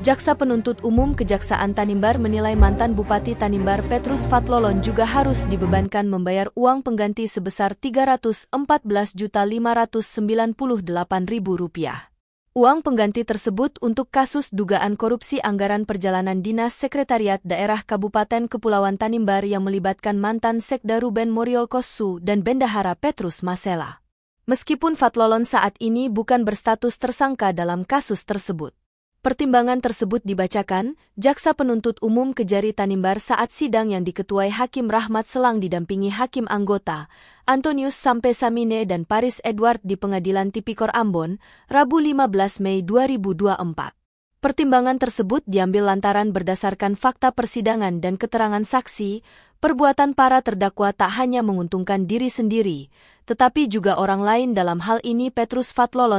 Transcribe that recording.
Jaksa Penuntut Umum Kejaksaan Tanimbar menilai mantan Bupati Tanimbar Petrus Fatlolon juga harus dibebankan membayar uang pengganti sebesar Rp314.598.000. Uang pengganti tersebut untuk kasus dugaan korupsi anggaran perjalanan Dinas Sekretariat Daerah Kabupaten Kepulauan Tanimbar yang melibatkan mantan Sekda Ruben Moriol Kosu dan Bendahara Petrus Masela. Meskipun Fatlolon saat ini bukan berstatus tersangka dalam kasus tersebut. Pertimbangan tersebut dibacakan Jaksa Penuntut Umum Kejari Tanimbar saat sidang yang diketuai Hakim Rahmat Selang didampingi Hakim Anggota Antonius Sampesamine dan Paris Edward di Pengadilan Tipikor Ambon, Rabu 15 Mei 2024. Pertimbangan tersebut diambil lantaran berdasarkan fakta persidangan dan keterangan saksi, perbuatan para terdakwa tak hanya menguntungkan diri sendiri, tetapi juga orang lain, dalam hal ini Petrus Fatlolon